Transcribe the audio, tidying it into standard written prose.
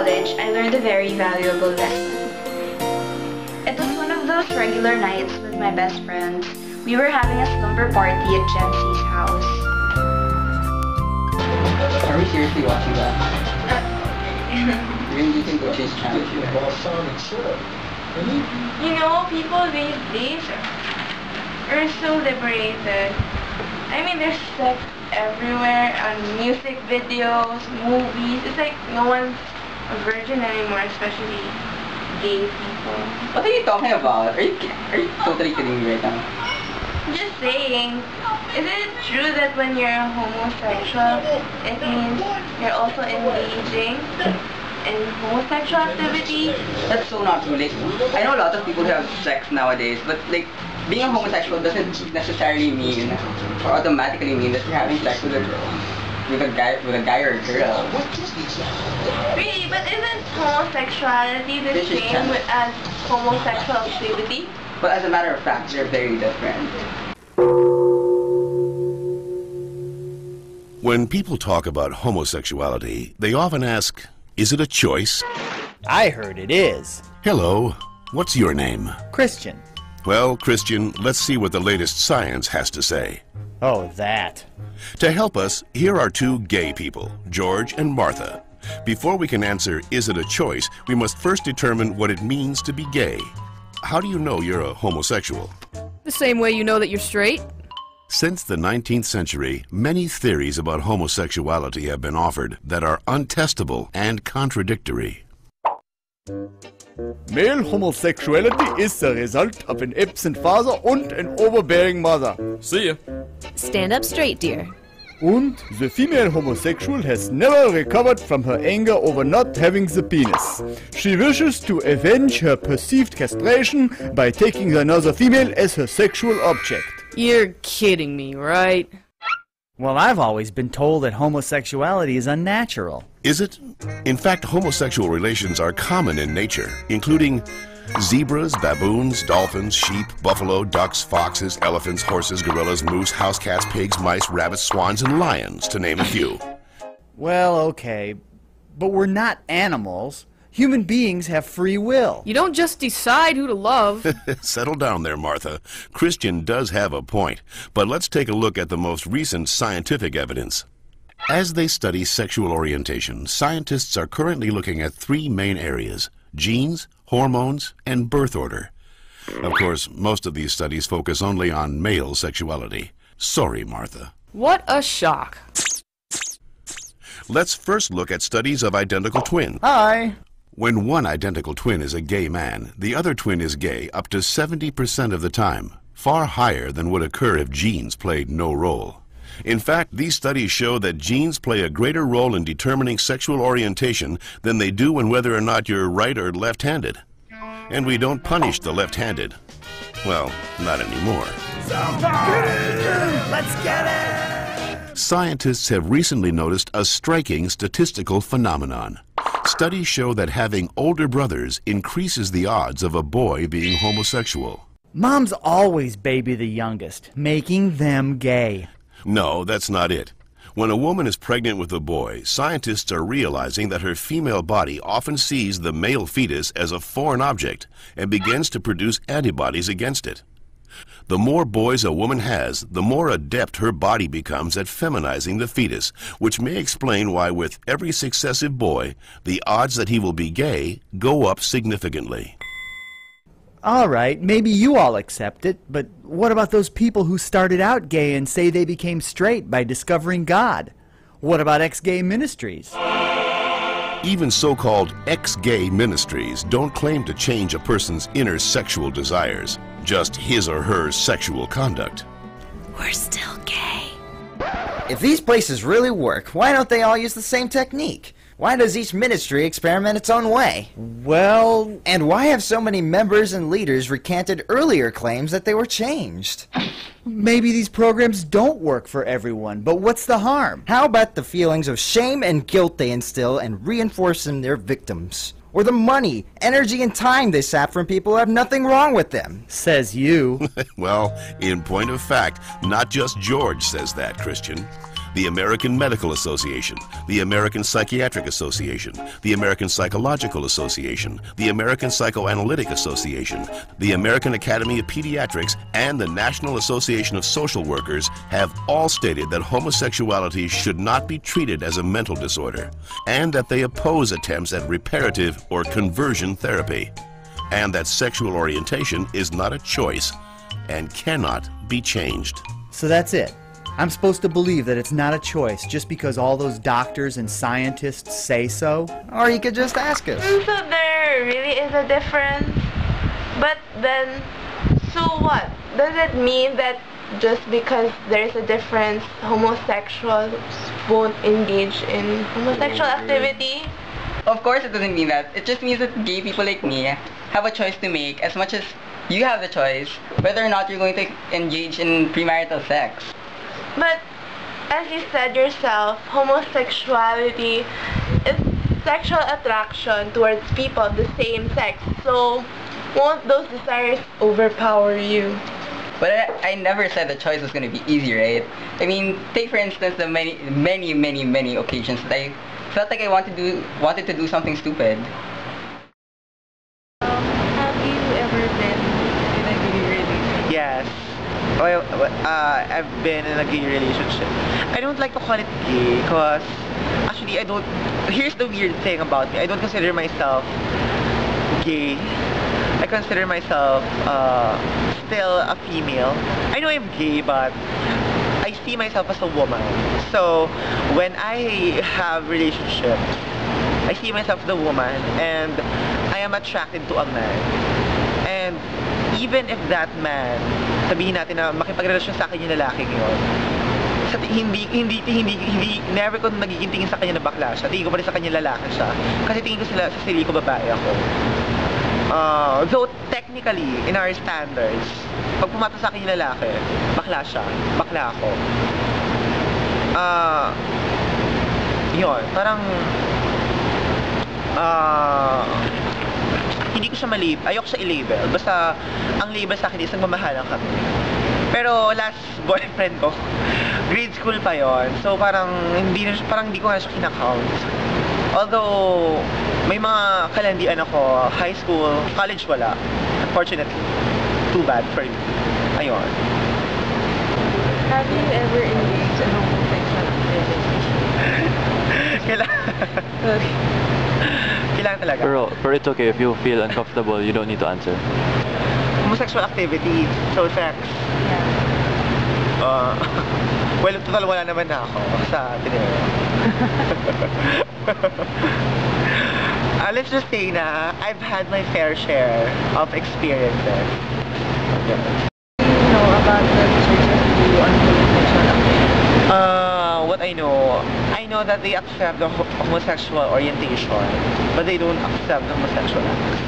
college, I learned a very valuable lesson. It was one of those regular nights with my best friends. We were having a slumber party at Jency's house. Are we seriously watching that? Really, you think we'll change channel? You know, people these days are so liberated. I mean, there's sex everywhere on music videos, movies. It's like no one's a virgin anymore, especially gay people. What are you talking about? Are you totally kidding me right now? Just saying, isn't it true that when you're homosexual, it means you're also engaging in homosexual activity? That's so not true. Like, I know a lot of people who have sex nowadays, but like, being a homosexual doesn't necessarily mean, or automatically mean, that you're having sex with a girl, with a guy or a girl. Really, but isn't homosexuality the same as homosexual activity? But as a matter of fact, they're very different. When people talk about homosexuality, they often ask, is it a choice? I heard it is. Hello, what's your name? Christian. Well, Christian, let's see what the latest science has to say. Oh, that. To help us, here are two gay people, George and Martha. Before we can answer, is it a choice, we must first determine what it means to be gay. How do you know you're a homosexual? The same way you know that you're straight. Since the 19th century, many theories about homosexuality have been offered that are untestable and contradictory. Male homosexuality is the result of an absent father and an overbearing mother. See ya. Stand up straight, dear. And the female homosexual has never recovered from her anger over not having the penis. She wishes to avenge her perceived castration by taking another female as her sexual object. You're kidding me, right? Well, I've always been told that homosexuality is unnatural. Is it? In fact, homosexual relations are common in nature, including zebras, baboons, dolphins, sheep, buffalo, ducks, foxes, elephants, horses, gorillas, moose, house cats, pigs, mice, rabbits, swans, and lions, to name a few. Well, okay, but we're not animals. Human beings have free will. You don't just decide who to love. Settle down there, Martha. Christian does have a point, but let's take a look at the most recent scientific evidence. As they study sexual orientation, scientists are currently looking at three main areas: genes, hormones, and birth order. Of course, most of these studies focus only on male sexuality. Sorry, Martha. What a shock. Let's first look at studies of identical twins. Hi. When one identical twin is a gay man, the other twin is gay up to 70% of the time, far higher than would occur if genes played no role. In fact, these studies show that genes play a greater role in determining sexual orientation than they do in whether or not you're right or left-handed. And we don't punish the left-handed. Well, not anymore. Let's get it! Scientists have recently noticed a striking statistical phenomenon. Studies show that having older brothers increases the odds of a boy being homosexual. Moms always baby the youngest, making them gay. No, that's not it. When a woman is pregnant with a boy, scientists are realizing that her female body often sees the male fetus as a foreign object and begins to produce antibodies against it. The more boys a woman has, the more adept her body becomes at feminizing the fetus, which may explain why with every successive boy, the odds that he will be gay go up significantly. All right, maybe you all accept it, but what about those people who started out gay and say they became straight by discovering God? What about ex-gay ministries? Even so-called ex-gay ministries don't claim to change a person's inner sexual desires, just his or her sexual conduct. We're still gay. If these places really work, why don't they all use the same technique? Why does each ministry experiment its own way? Well... And why have so many members and leaders recanted earlier claims that they were changed? Maybe these programs don't work for everyone, but what's the harm? How about the feelings of shame and guilt they instill and reinforce in their victims? Or the money, energy, and time they sap from people who have nothing wrong with them? Says you. Well, in point of fact, not just George says that, Christian. the American Medical Association, the American Psychiatric Association, the American Psychological Association, the American Psychoanalytic Association, the American Academy of Pediatrics, and the National Association of Social Workers have all stated that homosexuality should not be treated as a mental disorder, and that they oppose attempts at reparative or conversion therapy, and that sexual orientation is not a choice and cannot be changed. So that's it. I'm supposed to believe that it's not a choice just because all those doctors and scientists say so? Or you could just ask us. So there really is a difference. But then, so what? Does it mean that just because there's a difference, homosexuals won't engage in homosexual activity? Of course it doesn't mean that. It just means that gay people like me have a choice to make as much as you have the choice whether or not you're going to engage in premarital sex. But, as you said yourself, homosexuality is sexual attraction towards people of the same sex. So, won't those desires overpower you? But I never said the choice was going to be easy, right? I mean, take for instance the many occasions that I felt like I wanted to do something stupid. Have you ever been in a gay relationship? Yes. Well, I've been in a gay relationship. I don't like to call it gay because actually I don't... Here's the weird thing about me. I don't consider myself gay. I consider myself still a female. I know I'm gay, but I see myself as a woman. So when I have relationships, I see myself as a woman and I am attracted to a man. And even if that man, sabihin natin na makipagrelasyon sa akin yung lalaking yun, never ko nagiging tingin sa kanya na bakla siya. Tingin ko pa rin sa kanya lalaki siya. Kasi tingin ko sa sarili ko babae ako. Though technically, in our standards, pag pumato sa akin yung lalaki, bakla siya, bakla ako. Yun, parang hindi ko siya ayoko siya i-label. Basta, ang label sa akin is nagmamahalan kami. Pero last boyfriend ko, grade school pa yon. So parang hindi ko nga siya kinakount. Although, may mga kalandian ako, high school, college wala. Unfortunately. Too bad for me. Ayun. Have you ever engaged in homosexual activity? Kailangan talaga. Pero it's okay if you feel uncomfortable, you don't need to answer. Homosexual activity, so sex. Yeah. Well, total wala naman na ako sa tinero. Let's just say na I've had my fair share of experiences. Do you know about the church's view on homosexual activity? What I know that they accept the homosexual orientation, but they don't accept the homosexual acts.